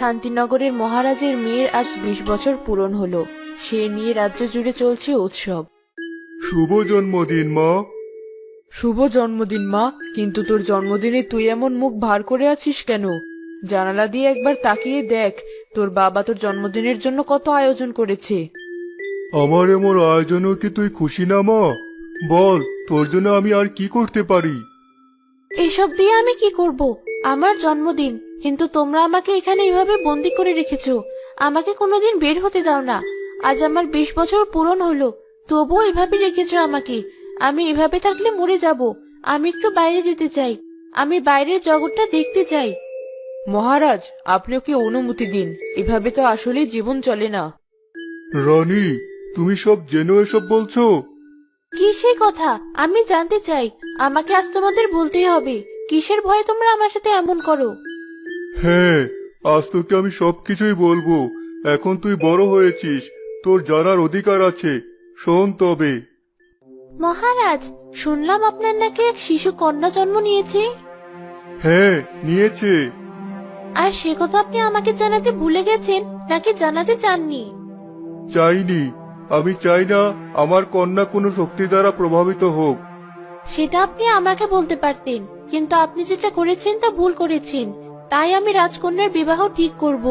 শান্তিনগরের মহারাজের মেয়ের আজ 20 বছর পূরণ হলো। সে নিয়ে রাজ্য জুড়ে চলছে উৎসব। শুভ জন্মদিন মা। শুভ জন্মদিন মা। কিন্তু তোর জন্মদিনে তুই এমন মুখ ভার করে আছিস কেন? জানালা দিয়ে একবার তাকিয়ে দেখ, তোর বাবা তোর জন্মদিনের জন্য কত আয়োজন করেছে। আমার এমন আয়োজনও কি তুই খুশি না মা? বল, তোর জন্য আমি আর কি করতে পারি? এসব দিয়ে আমি কি করব? আমার জন্মদিন, কিন্তু তোমরা আমাকে এখানে এভাবে বন্দি করে রেখেছো। আমাকে কোনোদিন বের হতে দাও না। আজ আমার 20 বছর পূরণ হলো, তবুও এভাবে রেখেছো আমাকে। আমি এভাবে থাকলে মরে যাব। আমি একটু বাইরে যেতে চাই। আমি বাইরের জগৎটা দেখতে চাই। মহারাজ, আপনি ওকে অনুমতি দিন। এভাবে তো আসলে জীবন চলে না। রানী, তুমি সব জেনে এসব বলছো? কিসের কথা? আমি জানতে চাই। আমাকে আজ তোমাদের বলতেই হবে। কিসের ভয়ে তোমরা আমার সাথে এমন করো? হ্যাঁ, আজ তোকে আমি সবকিছুই বলবো। এখন তুই বড় হয়েছিস, তোর জানার অধিকার আছে। শোন তবে। মহারাজ, শুনলাম আপনার নাকি এক শিশু কন্যা জন্ম নিয়েছে। হ্যাঁ, নিয়েছে। আর সে কথা আপনি আমাকে জানাতে ভুলে গেছেন, নাকি জানাতে চাননি? চাইনি। আমি চাই না আমার কন্যা কোনো শক্তি দ্বারা প্রভাবিত হোক। সেটা আপনি আমাকে বলতে পারতেন, কিন্তু আপনি যেটা করেছেন তা ভুল করেছেন। তাই আমি রাজকন্যার বিবাহ ঠিক করব।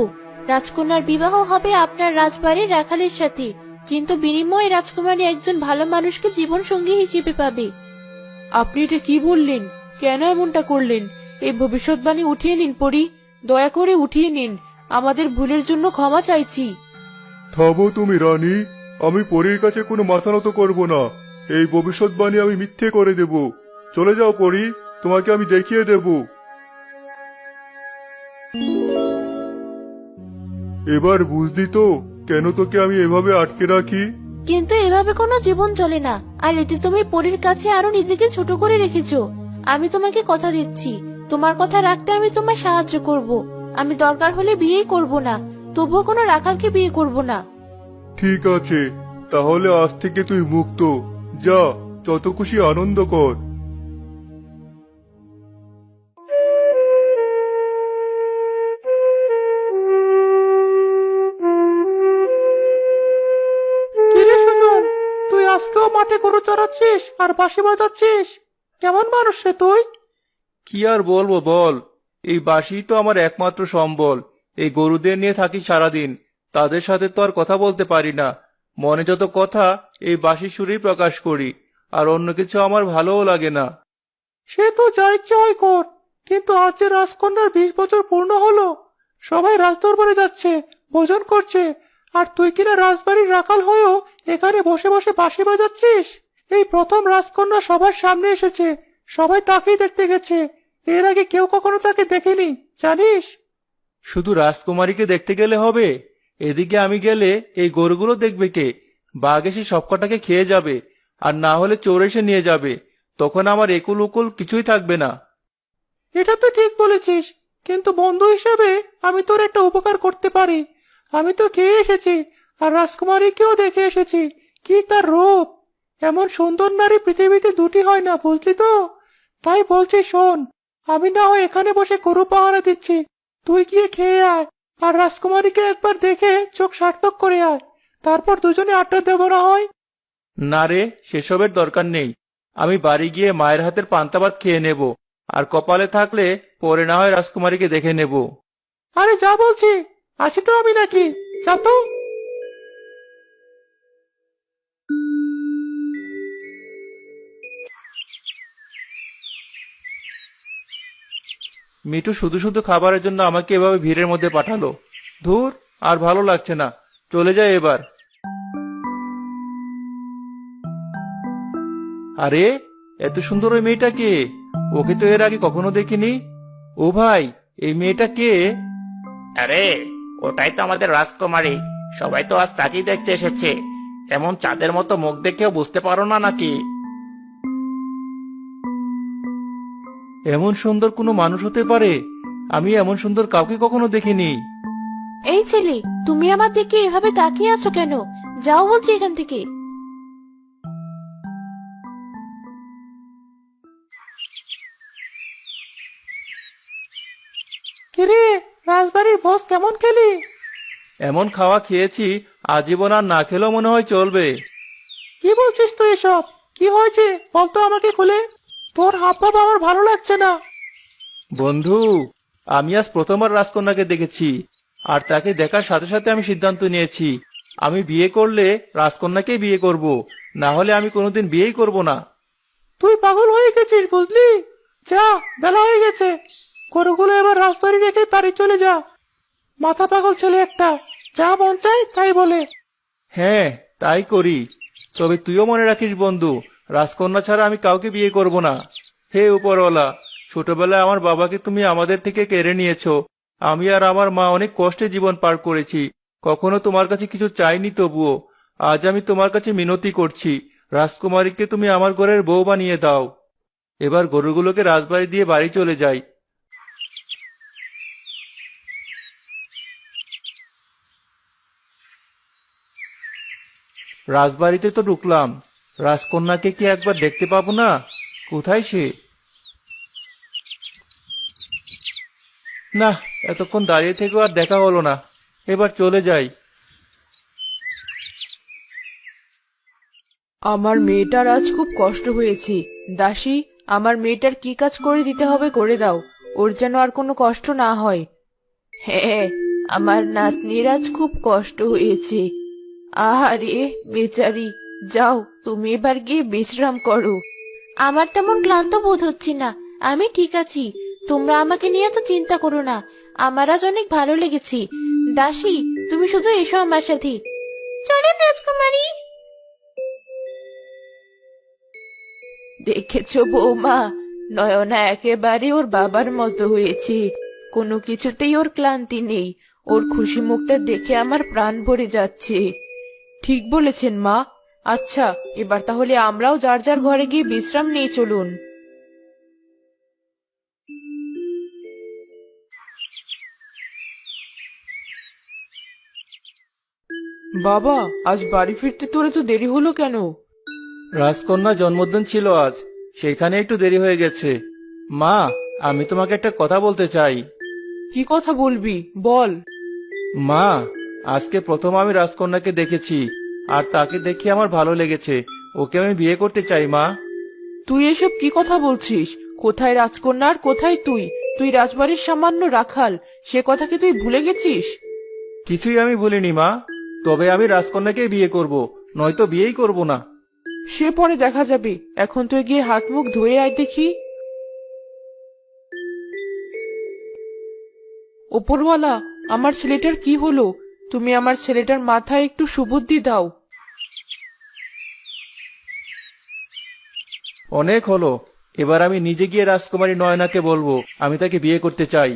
রাজকন্যার বিবাহ হবে আপনার রাজবাড়ির রাখালের সাথে, কিন্তু বিনিময়ে রাজকুমারী একজন ভালো মানুষকে জীবন সঙ্গী হিসেবে পাবে। আপনি এটা কি বললেন? কেন এমনটা করলেন? এই ভবিষ্যৎবাণী উঠিয়ে নিন পরী। দয়া করে উঠিয়ে নিন। আমাদের ভুলের জন্য ক্ষমা চাইছি। থামো তুমি রানী। আমি পরীর কাছে কোনো মাথা নত করব না। এই ভবিষ্যৎবাণী আমি মিথ্যে করে দেব। চলে যাও পরী, তোমাকে আমি দেখিয়ে দেব। এবার বুঝলি তো কেন তোকে আমি এভাবে আটকে রাখি? কিন্তু এভাবে কোনো জীবন চলে না। আর এতে তুমি পরীর কাছে আরো নিজেকে ছোট করে রেখেছো। আমি তোমাকে কথা দিচ্ছি, তোমার কথা রাখতে আমি তোমায় সাহায্য করব। আমি দরকার হলে বিয়েই করব না, তবুও কোনো রাখালকে বিয়ে করব না। ঠিক আছে, তাহলে আজ থেকে তুই মুক্ত। যা, যত খুশি আনন্দ কর। কিরে সুজন, তুই আজকেও মাঠে গরু চড়াচ্ছিস আর বাঁশি বাজাচ্ছিস? কেমন মানুষ রে তুই? কি আর বলবো বল। এই বাঁশি তো আমার একমাত্র সম্বল। এই গরুদের নিয়ে থাকি সারাদিন। তাদের সাথে তো আর কথা বলতে পারি না। মনে যত কথা এই বাঁশির সুরেই প্রকাশ করি। আর অন্য কিছু আমার ভালোও লাগে না। সে তো যা ইচ্ছে হয় কর, কিন্তু আজ যে রাজকন্যার 20 বছর পূর্ণ হলো, সবাই রাজদরবারে যাচ্ছে, ভোজন করছে, আর তুই কিনা রাজবাড়ির রাখাল হয়েও এখানে বসে বসে বাঁশি বাজাচ্ছিস। এই প্রথম রাজকন্যা সবার সামনে এসেছে, সবাই তাকেই দেখতে গেছে। এর আগে কেউ কখনো তাকে দেখেনি, জানিস? শুধু রাজকুমারীকে দেখতে গেলে হবে? এদিকে আমি গেলে এই গরুগুলো দেখবে কে? বাঘ এসে সবকটাকে খেয়ে যাবে, আর না হলে চোর এসে নিয়ে যাবে। তখন আমার একুল উকুল কিছুই থাকবে না। এটা তো ঠিক বলেছিস, কিন্তু বন্ধু হিসেবে আমি তোর একটা উপকার করতে পারি। আমি তো খেয়ে এসেছি, আর রাজকুমারীকেও দেখে এসেছি। কি তার রূপ! এমন সুন্দর নারী পৃথিবীতে দুটি হয় না, বুঝলি তো? তাই বলছি, শোন, আমি না হয় এখানে বসে গরু পাহারা দিচ্ছি, তুই গিয়ে খেয়ে আয়, আর রাজকুমারীকে একবার দেখে চোখ সার্থক করে আয়। তারপর দুজনে আড্ডা দেবো না হয়? না রে, সেসবের দরকার নেই। আমি বাড়ি গিয়ে মায়ের হাতের পান্তা ভাত খেয়ে নেব, আর কপালে থাকলে পরে না হয় রাজকুমারীকে দেখে নেব। আরে যা বলছি, আছি তো আমি নাকি? যা তো। মিঠু শুধু শুধু খাবারের জন্য আমাকে এভাবে ভিড়ের মধ্যে পাঠালো। ধুর, আর ভালো লাগছে না। চলে যাই এবার। আরে, এত সুন্দর ওই মেয়েটা কে? ওকে তো এর আগে কখনো দেখিনি। ও ভাই, এই মেয়েটা কে? আরে, ওটাই তো আমাদের রাজকুমারী। সবাই তো আজ তাকেই দেখতে এসেছে। এমন চাঁদের মতো মুখ দেখেও বুঝতে পারো না নাকি? এমন সুন্দর কোনো মানুষ হতে পারে? আমি এমন সুন্দর কাউকে কখনো দেখিনি। এই ছেলে, তুমি আমার দিকে এভাবে তাকিয়ে আছো কেন? যাও বলছি এখান থেকে। কিরে, রাজবাড়ির ভোজ কেমন খেলি? এমন খাওয়া খেয়েছি আজীবন আর না খেলেও মনে হয় চলবে। কি বলছিস তুই এসব? কি হয়েছে বলতো আমাকে খুলে। তোর হাবভাব আমার ভালো লাগছে না। বন্ধু, আমি আজ প্রথমবার রাজকন্যাকে দেখেছি, আর তাকে দেখার সাথে সাথে আমি সিদ্ধান্ত নিয়েছি আমি বিয়ে করলে রাজকন্যাকেই বিয়ে করব, না হলে আমি কোনোদিন বিয়েই করব না। তুই পাগল হয়ে গেছিস বুঝলি। যা, বেলা হয়ে গেছে। গরুগুলো এবার রাজবাড়ি রেখে বাড়ি চলে যা। মাথা পাগল ছেলে একটা, যা মন চায় তাই বলে। হ্যাঁ, তাই করি। তবে তুইও মনে রাখিস বন্ধু, রাজকন্যা ছাড়া আমি কাউকে বিয়ে করব না। হে উপরওয়ালা, ছোটবেলায় আমার বাবাকে তুমি আমাদের থেকে কেড়ে নিয়েছো। আমি আর আমার মা অনেক কষ্টে জীবন পার করেছি, কখনো তোমার কাছে কিছু চাইনি, তবুও আজ আমি তোমার কাছে মিনতি করছি, রাজকুমারীকে তুমি আমার ঘরের বউ বানিয়ে দাও। এবার গরুগুলোকে রাজবাড়ি দিয়ে বাড়ি চলে যাই। রাজবাড়িতে তো ঢুকলাম, রাজকন্যাকে কি একবার দেখতে পাবো না? কোথায় সে? না, এতক্ষণ দাঁড়িয়ে থেকেও আর দেখা হলো না। এবার চলে যাই। আমার মেয়েটার আজ খুব কষ্ট হয়েছে। দাসী, আমার মেয়েটার কি কাজ করে দিতে হবে করে দাও, ওর যেন আর কোনো কষ্ট না হয়। হ্যাঁ, আমার নাতনির আজ খুব কষ্ট হয়েছে। আহারে বেচারি, যাও তুমি এবার গিয়ে বিশ্রাম করো। আমার তেমন ক্লান্ত বোধ হচ্ছে না, আমি ঠিক আছি। তোমরা আমাকে নিয়ে তো চিন্তা করো না, আমার আজ অনেক ভালো লেগেছে। দাসী, তুমি শুধু এসো আমার সাথে। চলেন রাজকুমারী। দেখেছো বৌমা, নয়না একেবারে ওর বাবার মতো হয়েছে। কোনো কিছুতেই ওর ক্লান্তি নেই। ওর খুশি মুখটা দেখে আমার প্রাণ ভরে যাচ্ছে। ঠিক বলেছেন মা। আচ্ছা, এবার তাহলে আমরাও যার যার ঘরে গিয়ে বিশ্রাম নিয়ে চলুন। বাবা, আজ বাড়ি ফিরতে তোর তো দেরি হলো কেন? রাজকন্যা জন্মদিন ছিল আজ, সেখানে একটু দেরি হয়ে গেছে। মা, আমি তোমাকে একটা কথা বলতে চাই। কি কথা বলবি, বল। মা, আজকে প্রথম আমি রাজকন্যাকে দেখেছি, আর তাকে দেখে আমার ভালো লেগেছে। ওকে আমি বিয়ে করতে চাই মা। তুই এসব কি কথা বলছিস? কোথায় রাজকন্যা আর কোথায় তুই? তুই রাজবাড়ির সামান্য রাখাল, সে কথা কি তুই ভুলে গেছিস? কিছুই আমি ভুলিনি মা, তবে আমি রাজকন্যাকে বিয়ে করব, নয়তো বিয়েই করব না। সে পরে দেখা যাবে, এখন তুই গিয়ে হাত মুখ ধুয়ে আয় দেখি। ওপরওয়ালা, আমার ছেলেটার কি হলো? তুমি আমার ছেলেটার মাথায় একটু সুবুদ্ধি দাও। অনেক হলো, এবার আমি নিজে গিয়ে রাজকুমারী নয়নাকে বলবো আমি তাকে বিয়ে করতে চাই।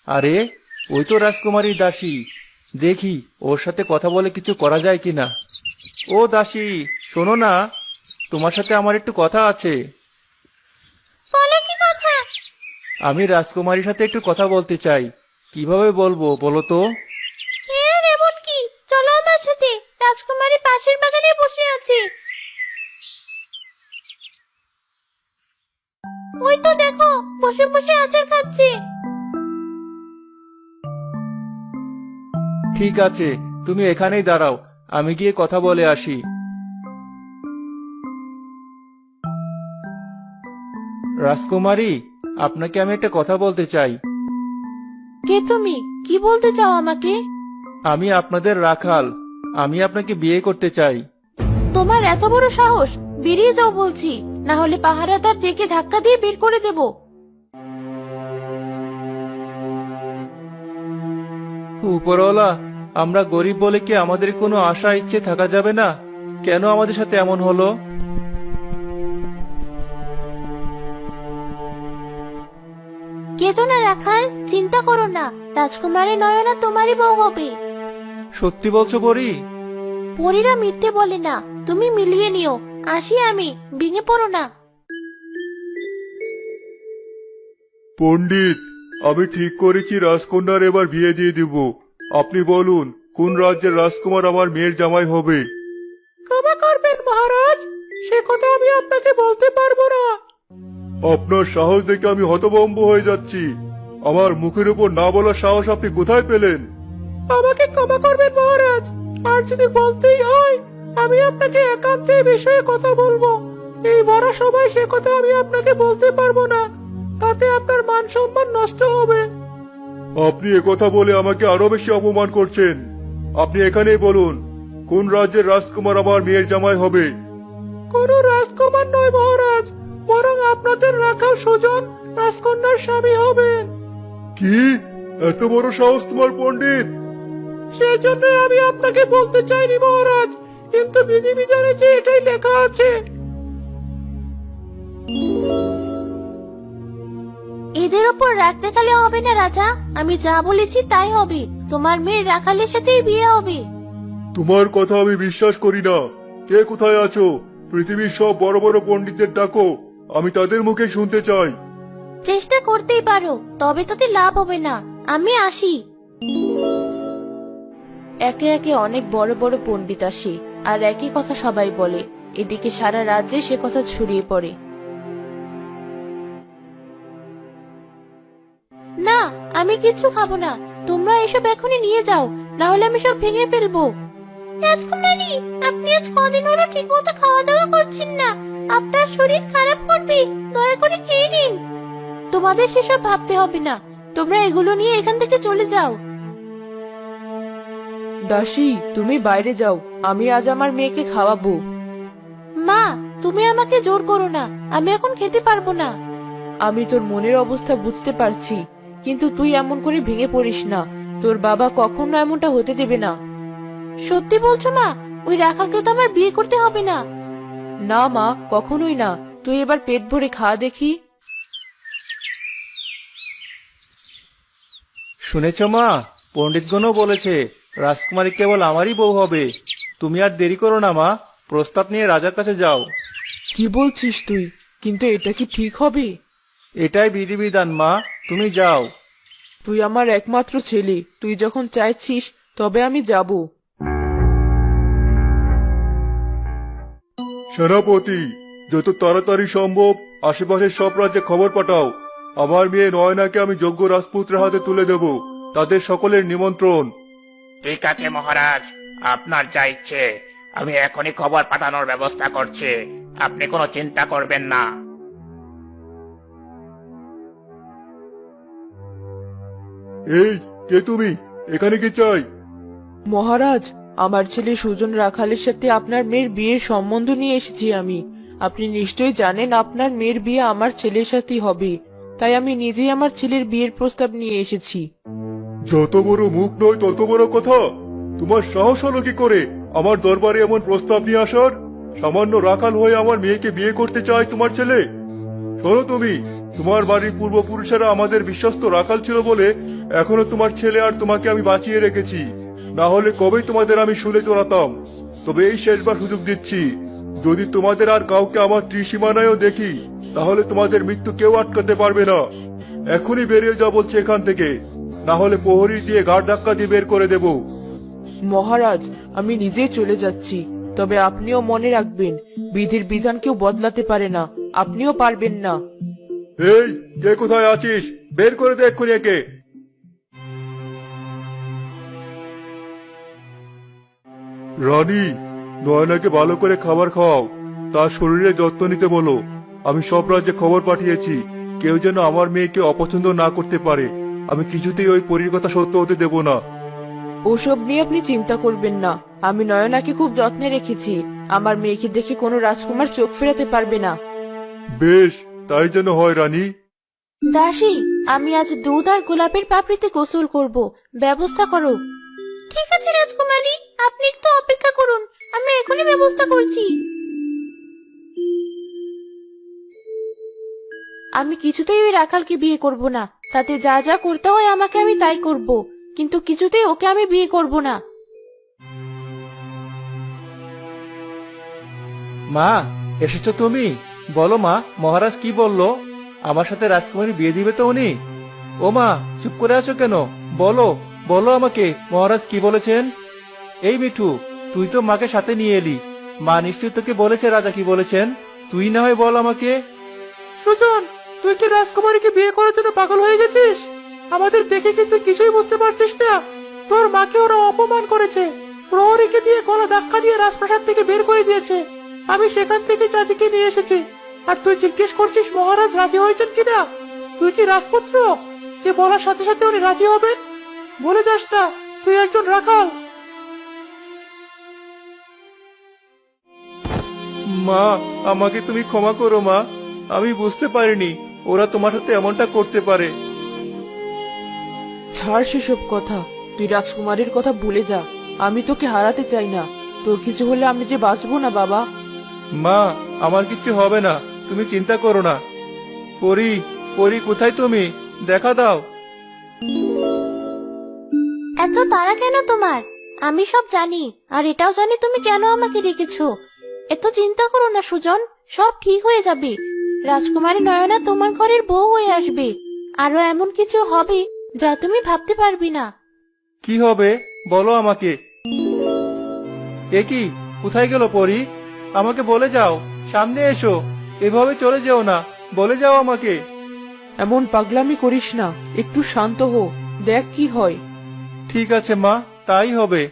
আরে, ওই তো রাজকুমারীর দাসী। দেখি ওর সাথে কথা বলে কিছু করা যায় কিনা। ও দাসী, শোনো না, তোমার সাথে আমার একটু কথা আছে। বলে কি কথা? আমি রাজকুমারীর সাথে একটু কথা বলতে চাই। কিভাবে বলবো বলো তো? এমন কি, চলো আমার সাথে। রাজকুমারী পাশের বাগানে বসে আছে। ওই তো দেখো, বসে বসে আচার খাচ্ছে। ঠিক আছে, তুমি এখানেই দাঁড়াও, আমি গিয়ে কথা বলে আসি। রাজকুমারী, আপনাকে আমি একটা কথা বলতে চাই। কে তুমি? কি বলতে চাও আমাকে? আমি আপনাদের রাখাল, আমি আপনাকে বিয়ে করতে চাই। তোমার এত বড় সাহস! বেরিয়ে যাও বলছি, না হলে পাহারাদার ডেকে ধাক্কা দিয়ে বের করে দেব। উপরওয়ালা, আমরা গরিব বলে কি আমাদের কোনো আশা ইচ্ছে থাকা যাবে না? কেন আমাদের সাথে এমন হলো? কেঁদো না রাখাল, চিন্তা করো না। রাজকুমারী নয়না তোমারই বউ হবে। সত্যি বলছো পরি? পরীরা মিথ্যে বলে না, তুমি মিলিয়ে নিও। আসি আমি, ভেঙে পড়ো না। পণ্ডিত, আমি ঠিক করেছি রাজকন্যার এবার বিয়ে দিয়ে দিব। আপনি বলুন, কোন রাজ্যের রাজকুমার আমার মেয়ের জামাই হবে? ক্ষমা করবেন মহারাজ, সে কথা আমি আপনাকে বলতে পারবো না। আপনার সাহস দেখে আমি হতভম্ব হয়ে যাচ্ছি। আমার মুখের উপর না বলার সাহস আপনি কোথায় পেলেন? আমাকে ক্ষমা করবেন মহারাজ, আর যদি বলতেই হয় আমি আপনাকে একান্তে এই বিষয়ে কথা বলবো। এই বড় সবাই সে কথা আমি আপনাকে বলতে পারবো না, তাতে আপনার মান সম্মান নষ্ট হবে। আপনি কথা বলে আমাকে আরো বেশি অপমান করছেন। আপনি এখানেই বলুন, কোন রাজ্যের রাজকুমার আমার মেয়ের জামাই হবে? কোনো রাজকুমার নয় মহারাজ, বরং আপনাদের রাখাল সুজন রাজকন্যার স্বামী হবেন। কি? এত বড় সাহস তোমার পণ্ডিত? সেই জন্য আমি আপনাকে বলতে চাইনি মহারাজ, কিন্তু বিধিবিধানে যে এটাই লেখা আছে। এদের ওপর রাগ দেখালে হবে না রাজা, আমি যা বলেছি তাই হবে। তোমার মেয়ের রাখালের সাথেই বিয়ে হবে। তোমার কথা আমি বিশ্বাস করি না। কে কোথায় আছো? পৃথিবীর সব বড় বড় পণ্ডিতদের ডাকো, আমি তাদের মুখে শুনতে চাই। চেষ্টা করতেই পারো, তবে তাতে লাভ হবে না। আমি আসি। একে একে অনেক বড় বড় পণ্ডিত আসে, আর একই কথা সবাই বলে। এদিকে সারা রাজ্যে সে কথা ছড়িয়ে পড়ে। না, আমি কিচ্ছু খাবো না। তোমরা এসব এখনই নিয়ে যাও, না হলে আমি সব ভেঙে ফেলবো। রাজকুমারী, আপনি আজ কদিন হলো ঠিক মতো খাওয়া দাওয়া করছেন না। আপনার শরীর খারাপ করবে, দয়া করে খেয়ে নিন। তোমাদের সেসব ভাবতে হবে না, তোমরা এগুলো নিয়ে এখান থেকে চলে যাও। দাসী, তুমি বাইরে যাও, আমি আজ আমার মেয়েকে খাওয়াবো। মা, তুমি আমাকে জোর করো না, আমি এখন খেতে পারবো না। আমি তোর মনের অবস্থা বুঝতে পারছি, কিন্তু তুই এমন করে ভেঙে পড়িস না। তোর বাবা কখনো এমনটা হতে দেবে না। সত্যি বলছো মা? ওই রাখালকে তো আমার বিয়ে করতে হবে না। না মা, কখনোই না। তুই এবার পেট ভরে খা দেখি। শুনেছ মা, পণ্ডিতগণও বলেছে রাজকুমারী কেবল আমারই বউ হবে। তুমি আর দেরি করো না মা, প্রস্তাব নিয়ে রাজার কাছে যাও। কি বলছিস তুই? কিন্তু এটা কি ঠিক হবে? এটাই বিধিবিধান মা, তুমি যাও। তুই আমার একমাত্র ছেলে, তুই যখন চাইছিস তবে আমি যাব। সেনাপতি, যত তাড়াতাড়ি সম্ভব আশেপাশের সব রাজ্যে খবর পাঠাও। আমার মেয়ে নয়নাকে আমি যোগ্য রাজপুত্রের হাতে তুলে দেব। তাদের সকলের নিমন্ত্রণ। ঠিক আছে মহারাজ, আপনার যা ইচ্ছে। আমি এখনই খবর পাঠানোর ব্যবস্থা করছি, আপনি কোনো চিন্তা করবেন না। এই, কে তুমি? এখানে কি চাই? মহারাজ, আমার ছেলে সুজন রাখালের সাথে আপনার মেয়ের বিয়ের সম্বন্ধ নিয়ে এসেছি আমি। আপনি নিশ্চয়ই জানেন আপনার মেয়ের বিয়ে আমার ছেলের সাথেই হবে, তাই আমি নিজেই আমার ছেলের বিয়ের প্রস্তাব নিয়ে এসেছি। যত বড় মুখ নয় তত বড় কথা। তোমার সাহস হলো কি করে আমার দরবারে এমন প্রস্তাব নিয়ে আসার? সামান্য রাখাল হয়ে আমার মেয়েকে বিয়ে করতে চায় তোমার ছেলে? শোনো তুমি, তোমার বাড়ির পূর্বপুরুষেরা আমাদের বিশ্বস্ত রাখাল ছিল বলে এখনো তোমার ছেলে আর তোমাকে আমি বাঁচিয়ে রেখেছি। না হলে কবেই তোমাদের আমি শুলে চড়াতাম। তবে এই শেষবার সুযোগ দিচ্ছি, যদি তোমাদের আর কাউকে আমার ত্রিসীমানায়ও দেখি, তাহলে তোমাদের মৃত্যু কেউ আটকাতে পারবে না। এখনই বেরিয়ে যাও বলছে এখান থেকে, না হলে প্রহরী দিয়ে ঘাড় ধাক্কা দিয়ে বের করে দেব। মহারাজ, আমি নিজেই চলে যাচ্ছি, তবে আপনিও মনে রাখবেন, বিধির বিধান কেউ বদলাতে পারে না, আপনিও পারবেন না। এই, কে কোথায় আছিস? বের করে দে এক্ষুনি একে। রানী, নয়নাকে ভালো করে খাবার খাওয়াও, তার শরীরে যত্ন নিতে বলো। আমি সব রাজ্যে খবর পাঠিয়েছি, কেউ যেন আমার মেয়েকে অপছন্দ না করতে পারে। আমি কিছুতেই ওই পরীর কথা সত্য হতে দেব না। ওসব নিয়ে আপনি চিন্তা করবেন না, আমি নয়নাকে খুব যত্নে রেখেছি। আমার মেয়েকে দেখে কোনো রাজকুমার চোখ ফেরাতে পারবে না। বেশ, তাই যেন হয় রানী। দাসী, আমি আজ দুধ আর গোলাপের পাপড়িতে গোসল করব, ব্যবস্থা করো। ঠিক আছে রাজকুমারী, আপনি একটু অপেক্ষা করুন, আমি এখনই ব্যবস্থা করছি। আমি কিছুতেই ওই রাখালকে বিয়ে করব না। তাতে যা যা করতে হয় আমাকে আমি তাই করব, কিন্তু কিছুতেই ওকে আমি বিয়ে করব না। মা, এসেছো তুমি? বলো মা, মহারাজ কি বললো? আমার সাথে রাজকুমারী বিয়ে দিবে তো উনি? ও মা, চুপ করে আছো কেন? বলো, বলো আমাকে, মহারাজ কি বলেছেন? এই মিঠু, তুই তো মাকে সাথে নিয়ে এলি, মা নিশ্চয়ই তোকে বলেছে রাজা কি বলেছেন। তুই না হয় বল আমাকে। সুজন, তুই কি রাজকুমারীকে বিয়ে করার জন্য পাগল হয়ে গেছিস? আমাদের দেখে কি তুই কিছুই বুঝতে পারছিস না? তোর মাকে ওরা অপমান করেছে, প্রহরীকে দিয়ে গলা ধাক্কা দিয়ে রাজপ্রাসাদ থেকে বের করে দিয়েছে। আমি সেখান থেকে চাচিকে নিয়ে এসেছি, আর তুই জিজ্ঞেস করছিস মহারাজ রাজি হয়েছেন কিনা? তুই কি রাজপুত্র যে বলার সাথে সাথে উনি রাজি হবেন? বলে যাস না তুই একজন রাখাল। মা, আমাকে তুমি ক্ষমা করো মা, আমি বুঝতে পারিনি ওরা তোমার সাথে এমনটা করতে পারে। ছাড় সেসব কথা, তুই রাজকুমারীর কথা ভুলে যা। আমি তোকে হারাতে চাই না। তোর কিছু হলে আমি যে বাঁচবো না বাবা। মা, আমার কিচ্ছু হবে না, তুমি চিন্তা করো না। পরি, পরি কোথায় তুমি? দেখা দাও। এত তাড়া কেন তোমার? আমি সব জানি, আর এটাও জানি তুমি কেন আমাকে ডেকেছো। এত চিন্তা করো না সুজন, সব ঠিক হয়ে যাবে। রাজকুমারী নয়না তোমার ঘরের বউ হয়ে আসবে। আরো এমন কিছু হবে যা তুমি ভাবতে পারবি না। কি হবে বলো আমাকে। এ কি, কোথায় গেল পরি? আমাকে বলে যাও, সামনে এসো। এভাবে চলে যেও না, বলে যাও আমাকে। এমন পাগলামি করিস না, একটু শান্ত হো, দেখ কি হয়। ঠিক আছে মা, তাই হবে।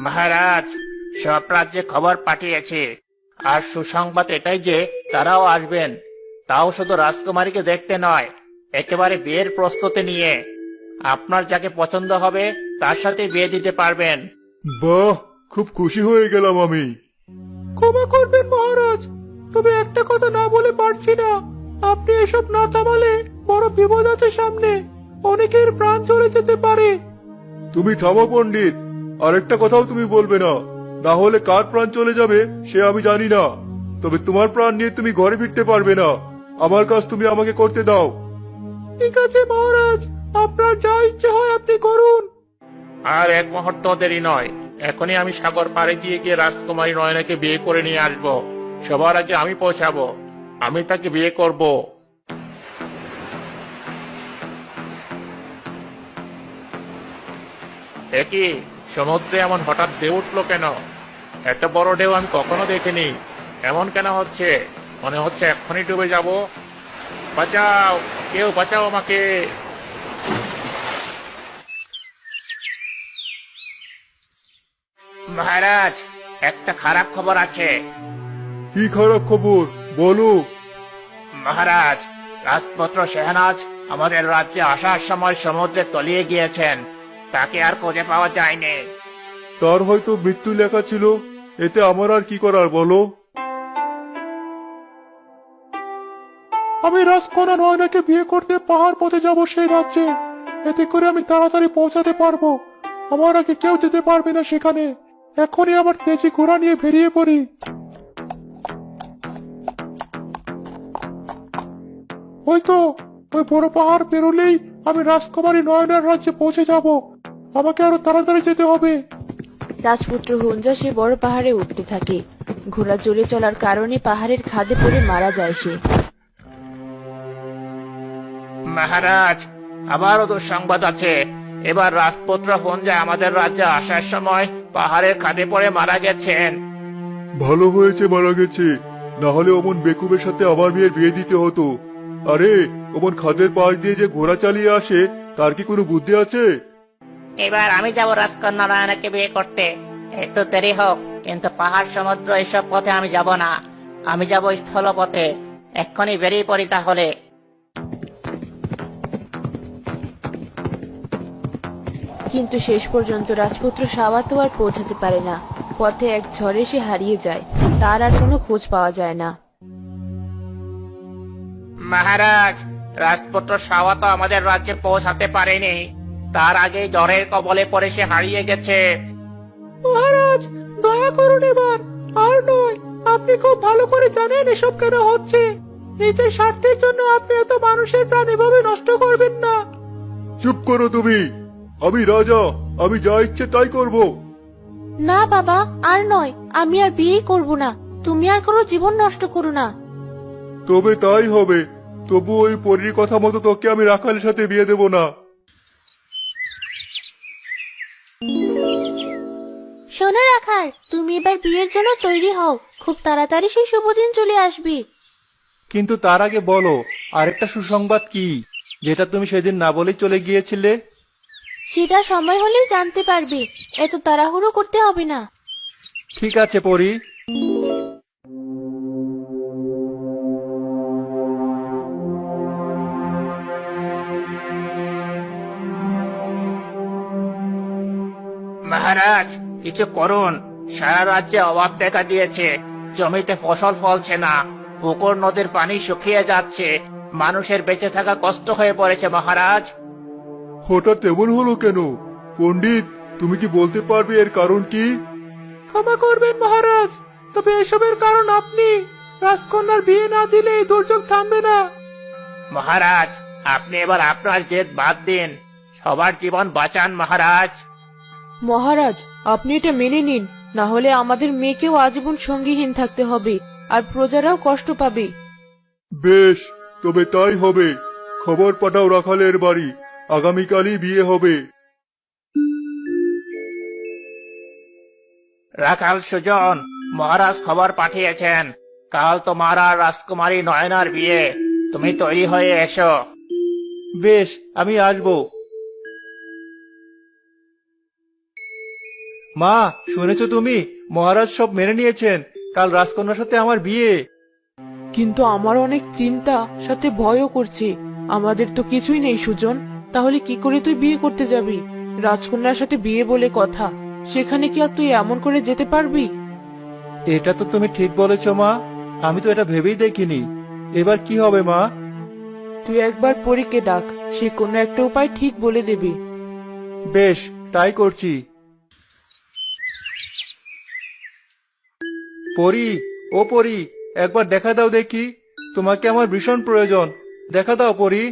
মহারাজ, সব রাজ্যে খবর পাঠিয়েছে, আর সুসংবাদ এটাই যে তারাও আসবেন। তাও শুধু রাজকুমারীকে দেখতে নয়, একেবারে বিয়ের প্রস্তুতি নিয়ে। আপনার যাকে পছন্দ হবে তার সাথে বিয়ে দিতে পারবেন। বাহ, খুব খুশি হয়ে গেলাম আমি। ক্ষমা করবেন মহারাজ, তবে একটা কথা না বলে পারছি না। আপনি এসব না থামালে বড় বিপদ আছে সামনে, অনেকের প্রাণ চলে যেতে পারে। তুমি থামো পণ্ডিত, আরেকটা কথাও তুমি বলবে না, না হলে কার প্রাণ চলে যাবে সে আমি জানি না। তবে তোমার প্রাণ নিয়ে তুমি ঘরে ফিরতে পারবে না। আমার কাজ তুমি আমাকে করতে দাও। ঠিক আছে মহারাজ, আপনার যা ইচ্ছে হয় আপনি করুন। আর এক মুহূর্ত দেরি নয়, এখনই আমি সাগর পাড়ে গিয়ে রাজকুমারী নয়নাকে বিয়ে করে নিয়ে আসব। সবার আগে আমি পৌঁছাবো, আমি তাকে বিয়ে করব। একই সমুদ্রে এমন হঠাৎ ঢেউ উঠলো কেন? এত বড় ঢেউ আমি কখনো দেখিনি। এমন কেন হচ্ছে? মনে হচ্ছে এক্ষুনি ডুবে যাব। বাঁচাও, কেউ বাঁচাও আমাকে। মহারাজ, একটা খারাপ খবর আছে। কি খারাপ খবর বলো? মহারাজ, রাজপুত্র শেহনাজ আমাদের রাজ্যে আসার সময় সমুদ্রে তলিয়ে গিয়েছেন। তাকে আর খুঁজে পাওয়া যায়নি। তার হয়তো মৃত্যু লেখা ছিল, এতে আমার আর কি করার বলো? আমি রাজকন্যা নয়নাকে বিয়ে করতে পাহাড় পথে যাব সেই রাজ্যে। এতে করে আমি তাড়াতাড়ি পৌঁছাতে পারবো। আমার আগে কেউ যেতে পারবে না সেখানে। এখনই আবার তেজি ঘোড়া নিয়ে বেরিয়ে পড়ি। ওই তো, ওই বড় পাহাড় পেরোলেই আমি রাজকুমারী নয়নার রাজ্যে পৌঁছে যাব। আমাকে আরো তাড়াতাড়ি যেতে হবে। রাজপুত্র হুঞ্জা সে বড় পাহাড়ে উঠতে থাকে। ঘোড়া জোরে চলার কারণে পাহাড়ের খাদে পড়ে মারা যায় সে। মহারাজ, আবারও দুঃসংবাদ আছে। এবার রাজপুত্র হুঞ্জা আমাদের রাজ্যে আসার সময় পাহাড়ের খাদে পড়ে মারা গেছেন। ভালো হয়েছে মারা গেছে, না হলে অমন বেকুবের সাথে আমার মেয়ের বিয়ে দিতে হতো। আরে, অমন খাদের পাশ দিয়ে যে ঘোড়া চালিয়ে আসে তার কি কোনো বুদ্ধি আছে? এবার আমি যাব রাজকন্যা নয়নাকে বিয়ে করতে। একটু দেরি হোক, কিন্তু পাহাড় সমুদ্র এসব পথে আমি যাব না। আমি যাব স্থল পথে। এক্ষুনি বেরিয়ে পড়ি তাহলে। কিন্তু শেষ পর্যন্ত রাজপুত্র সাওয়াতো আর পৌঁছাতে পারে না। পথে এক ঝড়ে সে হারিয়ে যায়। তার আর কোনো খোঁজ পাওয়া যায় না। মহারাজ, রাজপুত্র সাওয়াতো আমাদের রাজ্যে পৌঁছাতে পারেনি। তার আগে জ্বরের কবলে পড়ে সে হারিয়ে গেছে। মহারাজ, দয়া করুন এবার, আর নয়। আপনি খুব ভালো করে জানেন এসব কেন হচ্ছে। নিজের স্বার্থের জন্য আপনি এত মানুষের প্রাণ এভাবে নষ্ট করবেন না। চুপ করো তুমি, আমি রাজা, আমি যা ইচ্ছে তাই করব। না বাবা, আর নয়, আমি আর বিয়ে করব না। তুমি আর কোনো জীবন নষ্ট করো না। তবে তাই হবে, তবু ওই পরীর কথা মতো তোকে আমি রাখালের সাথে বিয়ে দেব না। শোনো রাখাল, তুমি এবার বিয়ের জন্য তৈরি হও। খুব তাড়াতাড়ি সেই শুভ দিন চলে আসবে। কিন্তু তার আগে বলো, আরেকটা সুসংবাদ কি, যেটা তুমি সেদিন না বলেই চলে গিয়েছিলে? সেটা সময় হলেই জানতে পারবে, এত তাড়াহুড়ো করতে হবে না। ঠিক আছে পরি। মহারাজ, কিছু করুন। সারা রাজ্যে অভাব দেখা দিয়েছে, জমিতে ফসল ফলছে না, পুকুর নদীর পানি শুকিয়ে যাচ্ছে, মানুষের বেঁচে থাকা কষ্ট হয়ে পড়েছে মহারাজ। হঠাৎ এমন হলো কেন? পণ্ডিত, তুমি কি বলতে পারবে এর কারণ কি? ক্ষমা করবেন মহারাজ, তবে এসবের কারণ আপনি। রাজকন্যার বিয়ে না দিলে এই দুর্যোগ থামবে না। মহারাজ, আপনি এবার আপনার জেদ বাদ দিন, সবার জীবন বাঁচান মহারাজ। মহারাজ, আপনি এটা মেনে নিন, না হলে আমাদের মেয়েকেও আজীবন সঙ্গীহীন থাকতে হবে, আর প্রজারাও কষ্ট পাবে। বেশ, তবে তাই হবে। খবর পাঠাও রাখালের বাড়ি, আগামীকালই বিয়ে হবে। রাখাল সুজন, মহারাজ খবর পাঠিয়েছেন, কাল তোমার আর রাজকুমারী নয়নার বিয়ে। তুমি তৈরি হয়ে এসো। বেশ, আমি আসবো। মা, শুনেছো তুমি? মহারাজ সব মেনে নিয়েছেন, কাল রাজকন্যার সাথে আমার বিয়ে। কিন্তু আমার অনেক চিন্তা, সাথে ভয়ও করছে। আমাদের তো কিছুই নেই সুজন, তাহলে কি করে তুই বিয়ে করতে যাবি? রাজকন্যার সাথে বিয়ে বলে কথা, সেখানে কি আর তুই এমন করে যেতে পারবি? এটা তো তুমি ঠিক বলেছো মা, আমি তো এটা ভেবেই দেখিনি। এবার কি হবে মা? তুই একবার পরীকে ডাক, সে কোনো একটা উপায় ঠিক বলে দেবে। বেশ, তাই করছি। পরি, ও পরি, একবার দেখা দাও দেখি, তোমাকে আমার ভীষণ প্রয়োজন। দেখা দাও পরি।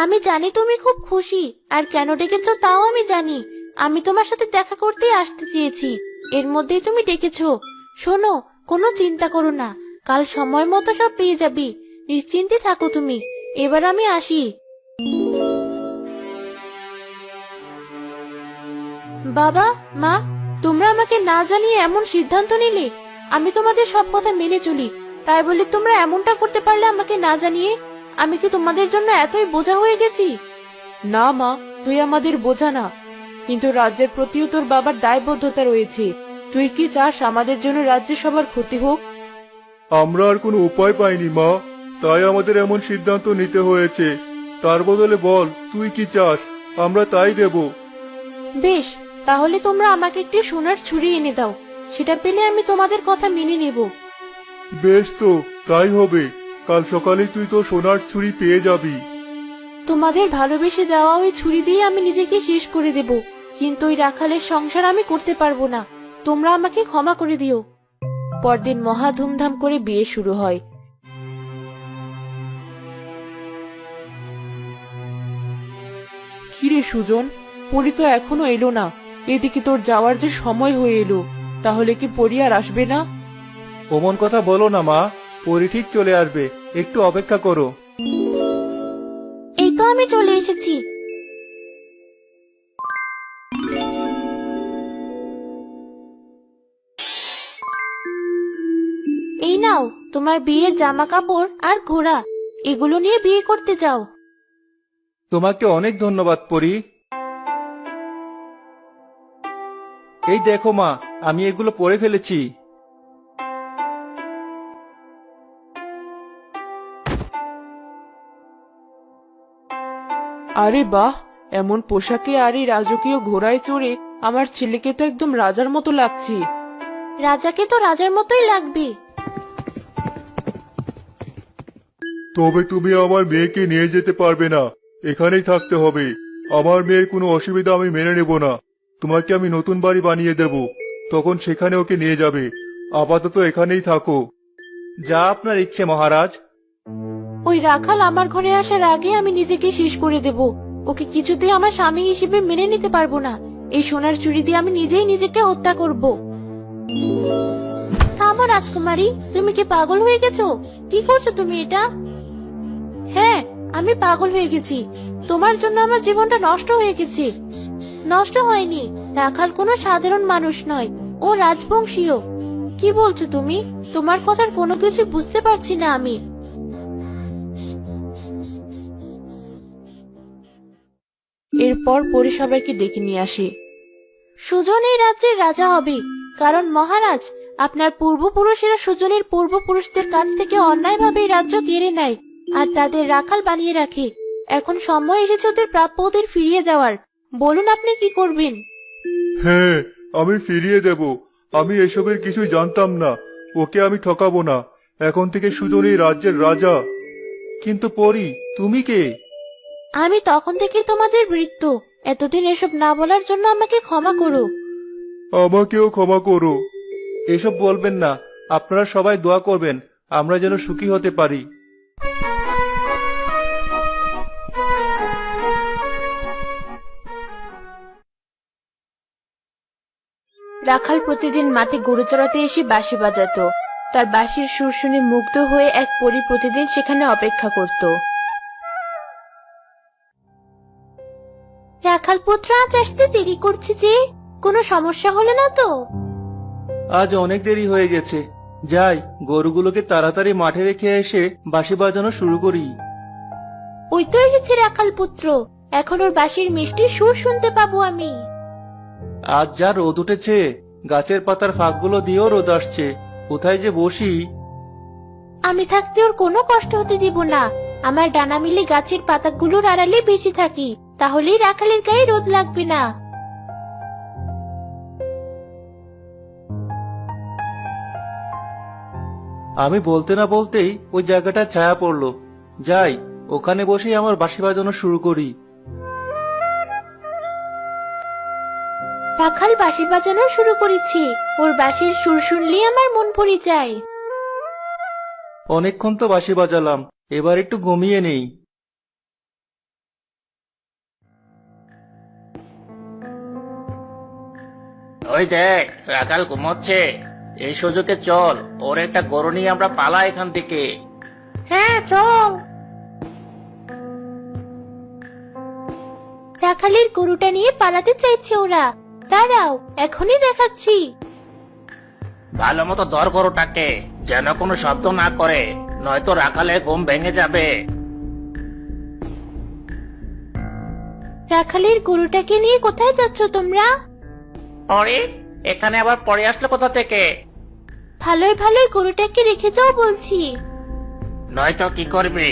আমি জানি তুমি খুব খুশি, আর কেন ডেকেছো তাও আমি জানি। আমি তোমার সাথে দেখা করতেই আসতে চেয়েছি, এর মধ্যেই তুমি ডেকেছো। শোনো, কোনো চিন্তা করো না, কাল সময় মতো সব পেয়ে যাবি। নিশ্চিন্তে থাকো তুমি। এবার আমি আসি। বাবা, মা, তোমরা আমাকে না জানিয়ে এমন সিদ্ধান্ত নিলে। আমি তোমাদের সব কথা মেনে চলি, তাই বলে তোমরা এমনটা করতে পারলে আমাকে না জানিয়ে? আমি কি তোমাদের জন্য এতই বোঝা হয়ে গেছি? না মা, তুই আমাদের বোঝা না, কিন্তু রাজ্যের প্রতিও তোর বাবার দায়বদ্ধতা রয়েছে। তুই কি চাস আমাদের জন্য রাজ্যের সবার ক্ষতি হোক? আমরা আর কোনো উপায় পাইনি মা, তাই আমাদের এমন সিদ্ধান্ত নিতে হয়েছে। তার বদলে বল, তুই কি চাস, আমরা তাই দেব। বেশ, তাহলে তোমরা আমাকে একটি সোনার ছুরি এনে দাও, সেটা পেলে আমি তোমাদের কথা মেনে নেব। বেশ, তো তাই হবে। কাল সকালে তুই তো সোনার ছুরি পেয়ে যাবি। তোমাদের ভালোবেসে দেওয়া ওই ছুরি দিয়ে আমি নিজেকে শেষ করে দেব, কিন্তু ওই রাখালের সংসার আমি করতে পারবো না। তোমরা আমাকে ক্ষমা করে দিও। পরদিন মহা ধুমধাম করে বিয়ে শুরু হয়। কিরে সুজন, পরি তো এখনো এলো না। এদিকে তোর যাওয়ার যে সময় হয়ে এলো, তাহলে কি পরি আর আসবে না? অমন কথা বলো না মা, পরি ঠিক চলে আসবে, একটু অপেক্ষা করো। এই তো আমি চলে এসেছি। এই নাও তোমার বিয়ের জামা কাপড় আর ঘোড়া, এগুলো নিয়ে বিয়ে করতে যাও। তোমাকে অনেক ধন্যবাদ পরি। এই দেখো মা, আমি এগুলো পরে ফেলেছি। আরে বাহ, এমন পোশাকে আর এই রাজকীয় ঘোড়ায় চড়ে আমার ছেলেকে তো একদম রাজার মতো লাগছে। রাজাকে তো রাজার মতোই লাগবে। তবে তুমি আমার মেয়েকে নিয়ে যেতে পারবে না, এখানেই থাকতে হবে। আমার মেয়ের কোনো অসুবিধা আমি মেনে নেব না। তোমাকে আমি নতুন বাড়ি বানিয়ে দেব, তখন সেখানে ওকে নিয়ে যাবে। আপাতত এখানেই থাকো। যা আপনার ইচ্ছে মহারাজ। ওই রাখাল আমার ঘরে আসার আগে আমি নিজেকে শেষ করে দেব। ওকে কিছুতেই আমার স্বামী হিসেবে মেনে নিতে পারবো না। এই সোনার চুরি দিয়ে আমি নিজেই নিজেকে হত্যা করব। থামো রাজকুমারী, তুমি কি পাগল হয়ে গেছো? কি করছো তুমি এটা? হ্যাঁ, আমি পাগল হয়ে গেছি। তোমার জন্য আমার জীবনটা নষ্ট হয়ে গেছে। নষ্ট হয়নি, রাখাল কোনো সাধারণ মানুষ নয়, ও রাজবংশীয়। কি বলছো তুমি? তোমার কথার কোনো কিছু বুঝতে পারছি না আমি। এরপর পরি সবাইকে ডেকে নিয়ে আসে। সুজন এই রাজ্যের রাজা হবে, কারণ মহারাজ আপনার পূর্বপুরুষেরা সুজনের পূর্বপুরুষদের কাছ থেকে অন্যায়ভাবে এই রাজ্য কেড়ে নেয় আর তাদের রাখাল বানিয়ে রাখে। এখন সময় এসেছে ওদের প্রাপ্য ওদের ফিরিয়ে দেওয়ার। বলুন আপনি কি করবেন? হ্যাঁ, আমি ফিরিয়ে দেব। আমি এসবের কিছু জানতাম না। ওকে আমি ঠকাবো না। এখন থেকে সুজন এই রাজ্যের রাজা। কিন্তু পরি, তুমি কে? আমি তখন থেকে তোমাদের বৃত্ত। এতদিন এসব না বলার জন্য আমাকে ক্ষমা করো। আমাকেও ক্ষমা করো। এসব বলবেন না। আপনারা সবাই দোয়া করবেন আমরা যেন সুখী হতে পারি। রাখাল প্রতিদিন মাঠে গরু চড়াতে এসে বাঁশি বাজাতো। তার বাঁশির সুর শুনে মুগ্ধ হয়ে এক পরী প্রতিদিন সেখানে অপেক্ষা করত। রাখাল পুত্র আজ আসতে দেরি করছে যে, কোনো সমস্যা হলো না তো? আজ অনেক দেরি হয়ে গেছে। যাই, গরুগুলোকে তাড়াতাড়ি মাঠে রেখে এসে বাঁশি বাজানো শুরু করি। ওই তো এসেছে রাখাল পুত্র। এখন ওর বাঁশির মিষ্টি সুর শুনতে পাবো আমি। আজ যা রোদ উঠেছে, গাছের পাতার ফাঁকগুলো দিয়েও রোদ আসছে। কোথায় যে বসি? আমি থাকতে ওর কোনো কষ্ট হতে দিব না। আমার ডানা মিলে গাছের পাতাগুলোর আড়ালে বেশি থাকি, তাহলেই রাখালের গায়ে রোদ লাগবে না। আমি বলতে না বলতেই ওই জায়গাটা ছায়া পড়লো। যাই, ওখানে বসেই আমার বাঁশি বাজানো শুরু করি। রাখাল বাঁশি বাজানো শুরু করেছে। ওর বাঁশির সুর শুনলেই আমার মন ভরে যায়। অনেকক্ষণ তো বাঁশি বাজালাম, এবার একটু ঘুমিয়ে নেই। ওই দেখ, রাখাল ঘুমোচ্ছে। এই সুযোগে চল, ওর একটা গরু নিয়ে আমরা পালা এখান থেকে। হ্যাঁ চল। রাখালের গরুটা নিয়ে পালাতে চাইছে ওরা। দাঁড়াও, এখনই দেখাচ্ছি। ভালো মতো ধর গরুটাকে, যেন কোনো শব্দ না করে, নয়তো রাখালের ঘুম ভেঙে যাবে। রাখালের গরুটাকে নিয়ে কোথায় যাচ্ছ তোমরা? আরে, এখানে আবার পরে আসলো কোথা থেকে? ভালোই ভালোই গরুটাকে রেখে যাও বলছি। নয়তো কি করবি?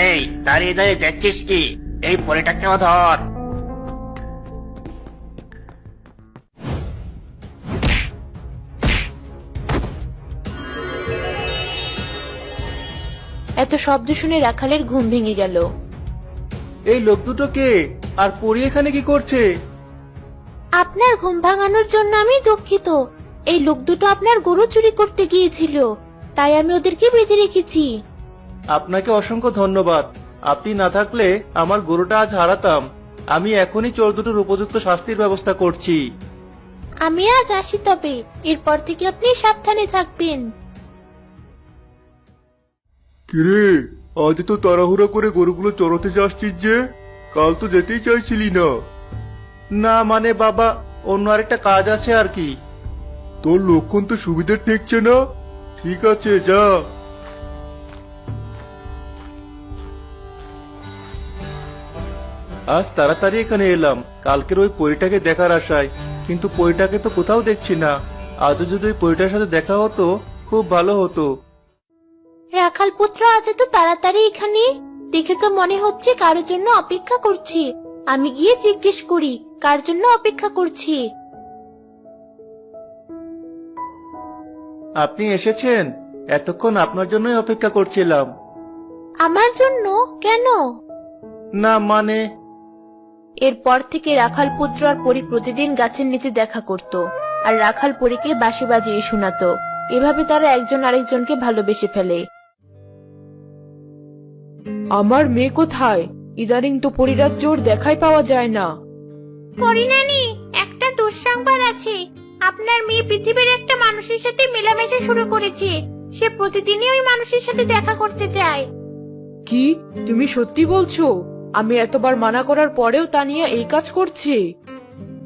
এই, দাঁড়িয়ে দাঁড়িয়ে দেখছিস কি? এই পরিটাকেও ধর। এত শব্দ শুনে রাখালের ঘুম ভেঙে গেল। এই লোক দুটো কে? আর পরি এখানে কি করছে? আপনার ঘুম ভাঙানোর জন্য আমি দুঃখিত। এই লোক দুটো আপনার গরু চুরি করতে গিয়েছিল, তাই আমি ওদেরকে বেঁধে রেখেছি। আপনাকে অসংখ্য ধন্যবাদ। আপনি না থাকলে আমার গরুটা আজ হারাতাম। আমি এখনই চোর দুটোর উপযুক্ত শাস্তির ব্যবস্থা করছি। আমি আজ আসি, তবে এরপর থেকে আপনি সাবধানে থাকবেন। কিরে, আজ তো তাড়াহুড়া করে গরুগুলো চড়াতে যাচ্ছিস যে? কাল তো যেতেই চাইছিলি না। না মানে বাবা, অন্য আরেকটা কাজ আছে আর কি। তোর লক্ষণ তো সুবিধে ঠেকছে না। ঠিক আছে, যা। আজ তাড়াতাড়ি এখানে এলাম কালকের ওই পরীটাকে দেখার আশায়, কিন্তু পরীটাকে তো কোথাও দেখছি না। আজও যদি ওই পরীটার সাথে দেখা হতো খুব ভালো হতো। রাখাল পুত্র আজ তো তাড়াতাড়ি এখানে, দেখে তো মনে হচ্ছে কারোর জন্য অপেক্ষা করছি। আমি গিয়ে জিজ্ঞেস করি কার জন্য অপেক্ষা করছি। আপনি এসেছেন? এতক্ষণ আপনার জন্যই অপেক্ষা করছিলাম। আমার জন্য? কেন? না মানে, এরপর থেকে রাখাল পুত্র আর পরী প্রতিদিন গাছের নিচে দেখা করত, আর রাখাল পরীকে বাঁশি বাজিয়ে শোনাতো। এভাবে তারা একজন আরেকজনকে ভালোবেসে ফেলে। আমার মেয়ে কোথায়? ইদানিং তো পরিরাজ্য ওর দেখাই পাওয়া যায় না। পরিনানি, একটা দুঃসংবাদ আছে। আপনার মেয়ে পৃথিবীর একটা মানুষের সাথে মেলামেশা শুরু করেছে। সে প্রতিদিনই ওই মানুষের সাথে দেখা করতে চায়। কি তুমি সত্যি বলছো? আমি এতবার মানা করার পরেও তানিয়া এই কাজ করছে?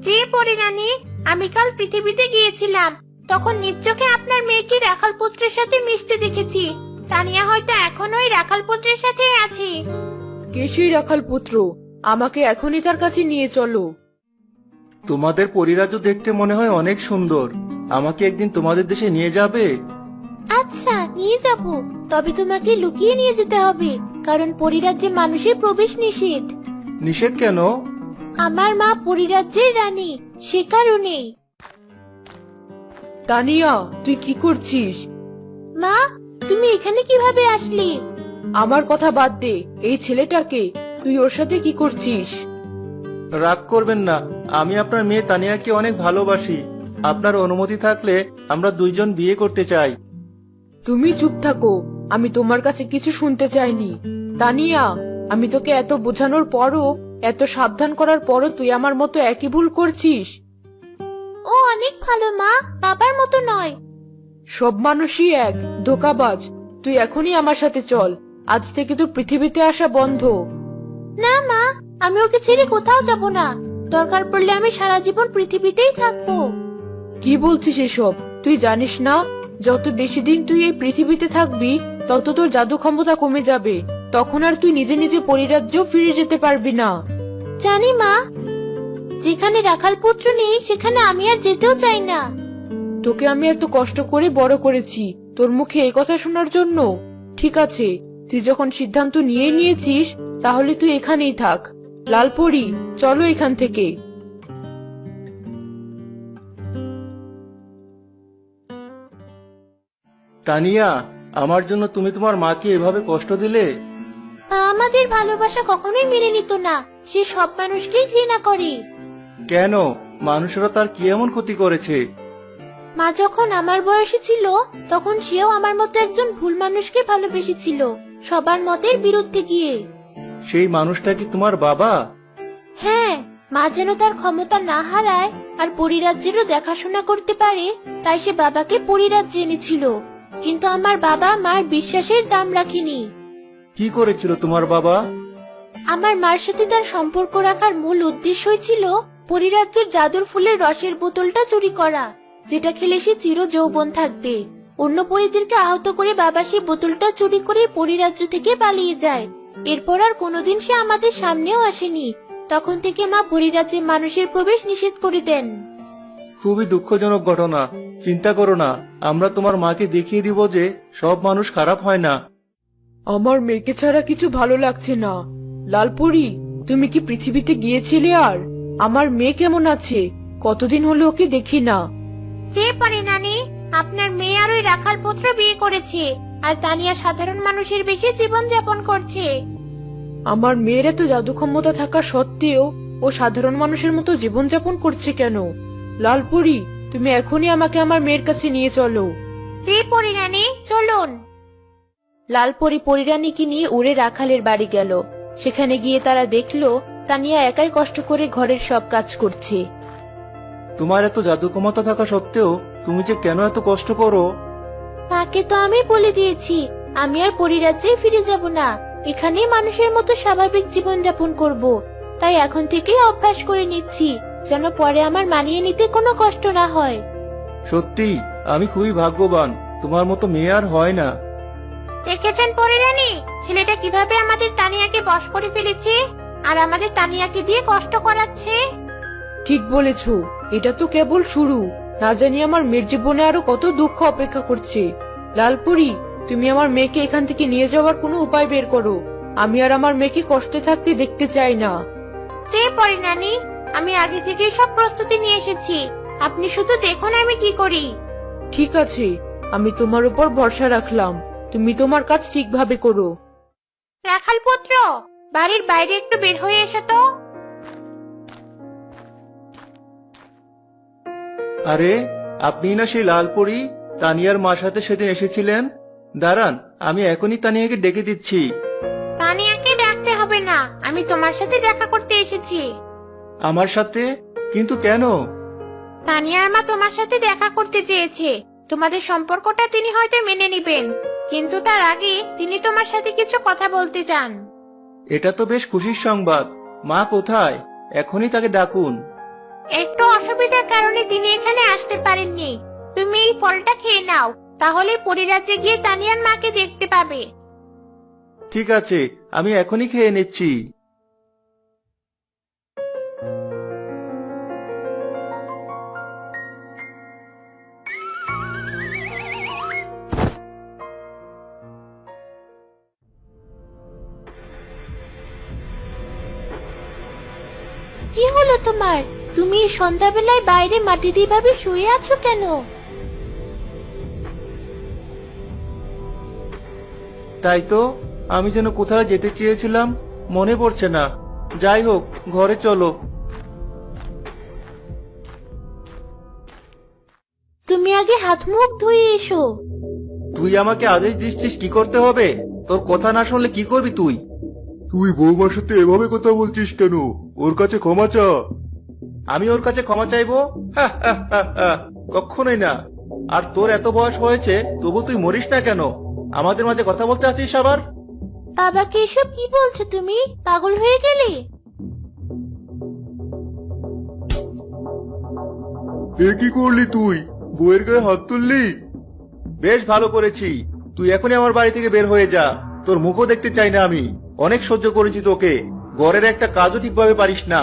যে পরিনানি, আমি কাল পৃথিবীতে গিয়েছিলাম। তখন নিজ চোখে আপনার মেয়েকে রাখাল পুত্রের সাথে মিশতে দেখেছি। তানিয়া হয়তো এখনো ওই রাখাল পুত্রের সাথেই আছে। কে সেই রাখাল পুত্র? আমাকে এখনই তার কাছে নিয়ে চলো। তোমাদের পরিরাজ্য দেখতে মনে হয় অনেক সুন্দর। আমাকে একদিন তোমাদের দেশে নিয়ে যাবে? আচ্ছা, নিয়ে যাব। তবে তোমাকে লুকিয়ে নিয়ে যেতে হবে, কারণ পরিরাজ্যে মানুষের প্রবেশ নিষেধ। নিষেধ কেন? আমার মা পরিরাজ্যের রানী, সে কারণেই। তানিয়া, তুই কি করছিস? মা, তুমি এখানে কিভাবে আসলে? আমার কথা বাদ দে, এই ছেলেটাকে, তুই ওর সাথে কি করছিস? রাগ করবেন না, আমি আপনার মেয়ে তানিয়াকে অনেক ভালোবাসি। আপনার অনুমতি থাকলে আমরা দুইজন বিয়ে করতে চাই। তুমি চুপ থাকো, আমি তোমার কাছে কিছু শুনতে চাইনি। তানিয়া, আমি তোকে এত বোঝানোর পরও, এত সাবধান করার পরও তুই আমার মতো একই ভুল করছিস। ও অনেক ভালো মা, বাবার মতো নয়। সব মানুষই এক, ধোঁকাবাজ। তুই এখনই আমার সাথে চল, আজ থেকে তোর পৃথিবীতে আসা বন্ধ। না মা, আমি ওকে ছেড়ে কোথাও যাব না। দরকার পড়লে আমি সারা জীবন পৃথিবীতেই থাকবো। কি বলছিস এসব? তুই জানিস না, যত বেশি দিন তুই এই পৃথিবীতে থাকবি তত তোর জাদু ক্ষমতা কমে যাবে। তখন আর তুই নিজে নিজে পরিরাজ্য ফিরে যেতে পারবি না। জানি মা, যেখানে রাখাল পুত্র নেই সেখানে আমি আর যেতেও চাই না। তোকে আমি এত কষ্ট করে বড় করেছি তোর মুখে এই কথা শোনার জন্য? ঠিক আছে, তুই যখন সিদ্ধান্ত নিয়েই নিয়েছিস তাহলে তুই এখানেই থাক। লালপরি, চলো এখান থেকে। তানিয়া, আমার জন্য তুমি তোমার মাকে এভাবে কষ্ট দিলে? মা আমাদের ভালোবাসা কখনোই মেনে নিত না। সে সব মানুষকেই ঘৃণা করে। কেন? মানুষেরা তার কি এমন ক্ষতি করেছে? মা যখন আমার বয়সী ছিল তখন সেও আমার মতো একজন ভুল মানুষকে ভালোবেসেছিল, সবার মতের বিরুদ্ধে গিয়ে। সেই মানুষটা কি তোমার বাবা? হ্যাঁ, মা যেন তার ক্ষমতা না হারায় আর পরিরাজ্যেরও দেখাশোনা করতে পারে, তাই সে বাবাকে পরিরাজ্যে এনেছিল। কিন্তু আমার বাবা মার বিশ্বাসের দাম রাখেনি। কি করেছিল তোমার বাবা? আমার মার সাথে তার সম্পর্ক রাখার মূল উদ্দেশ্যই ছিল পরিরাজ্যের জাদুর ফুলের রসের বোতলটা চুরি করা, যেটা খেলে সে চির যৌবন থাকবে। অন্য পরীদেরকে আহত করে বাবা সেই বোতলটা চুরি করে পরিরাজ্য থেকে পালিয়ে যায়। এরপর আর কোনোদিন সে আমাদের সামনেও আসেনি। তখন থেকে মা পরিরাজ্যে মানুষের প্রবেশ নিষেধ করে দেন। খুবই দুঃখজনক ঘটনা। চিন্তা করো না, আমরা তোমার মাকে দেখিয়ে দিব যে সব মানুষ খারাপ হয় না। আমার মেয়েকে ছাড়া কিছু ভালো লাগছে না। লালপরি, তুমি কি পৃথিবীতে গিয়েছিলে? আর আমার মেয়ে কেমন আছে? কতদিন হলো ওকে দেখি না। যে পারে নানি, আপনার মেয়ে আর ওই রাখাল পুত্র বিয়ে করেছে, আর তানিয়া সাধারণ মানুষের বেশি জীবন যাপন করছে। আমার মেয়ের এত জাদু ক্ষমতা থাকা সত্ত্বেও ও সাধারণ মানুষের মতো জীবনযাপন করছে কেন? লালপরি, তুমি এখনই আমাকে আমার মেয়ের কাছে নিয়ে চলো। যে পরি নানি, চলুন। লালপরি পরিরানীকে নিয়ে উড়ে রাখালের বাড়ি গেল। সেখানে গিয়ে তারা দেখলো তানিয়া একাই কষ্ট করে ঘরের সব কাজ করছে। তোমার এত জাদু ক্ষমতা থাকা সত্ত্বেও তুমি যে কেন এত কষ্ট করো? মাকে তো আমি বলে দিয়েছি আমি আর পরিরাজ্যে ফিরে যাব না, এখানেই মানুষের মতো স্বাভাবিক জীবন যাপন করব। তাই এখন থেকেই অভ্যাস করে নিচ্ছি, যেন পরে আমার মানিয়ে নিতে কোনো কষ্ট না হয়। সত্যি আমি খুবই ভাগ্যবান, তোমার মতো মেয়ে আর হয় না। দেখেছেন পরিরানী, ছেলেটা কিভাবে আমাদের তানিয়াকে বশ করে ফেলেছে আর আমাদের তানিয়াকে দিয়ে কষ্ট করাচ্ছে। ঠিক বলেছো, এটা তো কেবল শুরু। না জানি আমার মেয়ের জীবনে আরো কত দুঃখ অপেক্ষা করছে। লালপরি, তুমি আমার মেয়েকে এখান থেকে নিয়ে যাওয়ার কোনো উপায় বের করো। আমি আর আমার মেয়েকে কষ্টে থাকতে দেখতে চাই না। যে পরিরানী, আমি আগে থেকেই সব প্রস্তুতি নিয়ে এসেছি, আপনি শুধু দেখুন আমি কি করি। ঠিক আছে, আমি তোমার উপর ভরসা রাখলাম। তুমি তোমার কাজ ঠিকভাবে করো। রাখাল পুত্র, বাড়ির বাইরে একটু বের হয়ে এসো তো। আরে, আপনি না সেই লালপরি তানিয়ার মার সাথে সেদিন এসেছিলেন? দাঁড়ান, আমি এখনই তানিয়াকে ডেকে দিচ্ছি। তানিয়াকে ডাকতে হবে না, আমি তোমার সাথে দেখা করতে এসেছি। আমার সাথে? কিন্তু কেন? তানিয়ার মা তোমার সাথে দেখা করতে চেয়েছে। তোমাদের সম্পর্কটা তিনি হয়তো মেনে নিবেন, কিন্তু তার আগে তিনি তোমার সাথে কিছু কথা বলতে চান। এটা তো বেশ খুশির সংবাদ। মা কোথায়? এখনই তাকে ডাকুন। একটু অসুবিধার কারণে তিনি এখানে আসতে পারেননি। তুমি এই ফলটা খেয়ে নাও, তাহলে পরিরাজ্যে গিয়ে তানিয়ার মাকে দেখতে পাবে। ঠিক আছে, আমি এখনই খেয়ে নিচ্ছি। কি হলো তোমার? তুমি এই সন্ধ্যাবেলায় বাইরে মাটি দিয়ে ভাবে শুয়ে আছো কেন? তাই তো, আমি যেন কোথাও যেতে চেয়েছিলাম, মনে পড়ছে না। যাই হোক, ঘরে চলো। তুমি আগে হাত মুখ ধুয়ে এসো। তুই আমাকে আদেশ দিচ্ছিস কি করতে হবে? তোর কথা না শুনলে কি করবি তুই? তুই বৌমার সাথে এভাবে কথা বলছিস কেন? ওর কাছে ক্ষমা চা। আমি ওর কাছে ক্ষমা চাইবো? হা, হা, হা, হা, কখনোই না। আর তোর এত বয়স হয়েছে, তবু তুই মরিস না কেন? আমাদের মাঝে কথা বলতে আসিস আবার? বাবাকে এসব কি বলছো তুমি? পাগল হয়ে গেলে? এ কি করলি তুই? বউয়ের গায়ে হাত তুললি? বেশ ভালো করেছি। তুই এখনই আমার বাড়ি থেকে বের হয়ে যা। তোর মুখও দেখতে চাই না আমি। অনেক সহ্য করেছি তোকে। ঘরের একটা কাজও ঠিকভাবে পারিস না।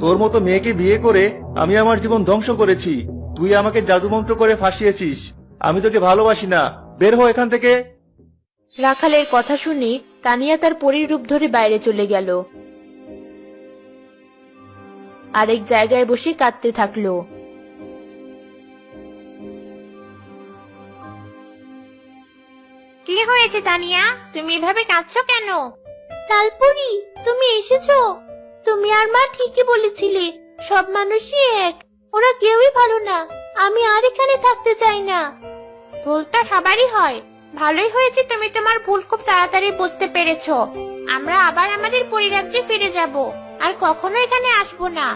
তোর মতো মেয়েকে বিয়ে করে আমি আমার জীবন ধ্বংস করেছি। তুই আমাকে জাদুমন্ত্র করে ফাঁসিয়েছিস। আমি তোকে ভালোবাসি না। বের হ এখান থেকে। রাখালের কথা শুনে তানিয়া তার পরীর রূপ ধরে বাইরে চলে গেল। আরেক জায়গায় বসে কাঁদতে থাকলো। কি হয়েছে তানিয়া? তুমি এভাবে কাঁদছো কেন? লালপুরি, তুমি এসেছো? তুমি আর মা ঠিকই বলেছিলে, সব মানুষই এক, ওরা কেউই ভালো না। আমি আর এখানে থাকতে চাই না। ভুলটা সবারই হয়। ভালোই হয়েছে তুমি তোমার ভুল খুব তাড়াতাড়ি বুঝতে পেরেছো। আমরা আবার আমাদের পরিরাজ্যে ফিরে যাব, আর কখনো এখানে আসবো না।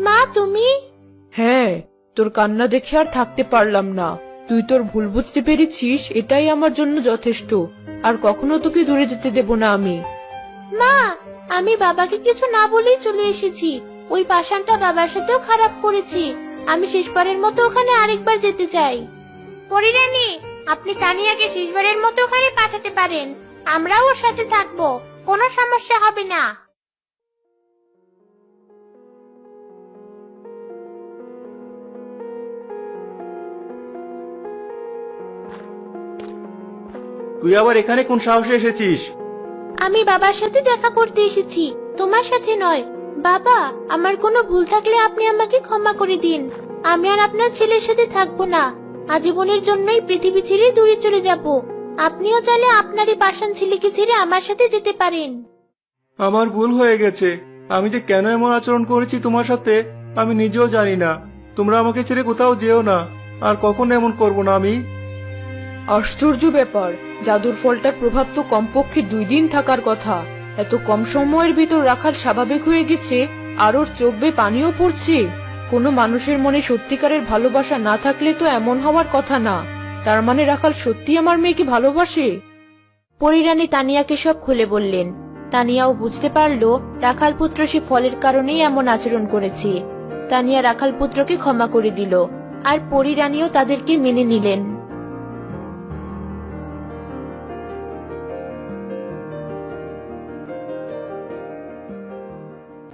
মা তুমি? হ্যাঁ, তোর কান্না দেখে আর থাকতে পারলাম না। তুই তোর ভুল বুঝতে পেরেছিস, এটাই আমার জন্য যথেষ্ট। আর কখনো তোকে দূরে যেতে দেব না আমি। মা, আমি বাবাকে কিছু না বলেই চলে এসেছি। ওই পাষাণটা বাবার সাথেও খারাপ করেছি। আমি শেষবারের মতো ওখানে আরেকবার যেতে চাই। পরিরানী, আপনি তানিয়াকে শেষবারের মতো ওখানে পাঠাতে পারেন। আমরাও ওর সাথে থাকবো, কোনো সমস্যা হবে না। তুই আবার এখানে কোন সাহসে এসেছিস? আমি বাবার সাথে দেখা করতে এসেছি, তোমার সাথে নয়। বাবা, আমার কোনো ভুল থাকলে আপনি আমাকে ক্ষমা করে দিন। আমি আর আপনার ছেলের সাথে থাকবো না। আজীবনের জন্যই পৃথিবী ছেড়ে দূরে চলে যাব। আপনিও চাইলে আপনারই পাষাণ ছেলেকে ছেড়ে আমার সাথে যেতে পারেন। আমার ভুল হয়ে গেছে। আমি যে কেন এমন আচরণ করেছি তোমার সাথে আমি নিজেও জানি না। তোমরা আমাকে ছেড়ে কোথাও যেও না। আর কখনো এমন করব না আমি। আশ্চর্য ব্যাপার, জাদুর ফলটার প্রভাব তো কমপক্ষে 2 দিন থাকার কথা। এত কম সময়ের ভিতর রাখাল স্বাভাবিক হয়ে গেছে, আর ওর চোখ বেয়ে পানিও পড়ছে। কোনো মানুষের মনে সত্যিকারের ভালোবাসা না থাকলে তো এমন হওয়ার কথা না। তার মানে রাখাল সত্যি আমার মেয়েকে ভালোবাসে। পরিরানী তানিয়াকে সব খুলে বললেন। তানিয়াও বুঝতে পারলো রাখাল পুত্র সে ফলের কারণেই এমন আচরণ করেছে। তানিয়া রাখাল পুত্রকে ক্ষমা করে দিল, আর পরিরানীও তাদেরকে মেনে নিলেন।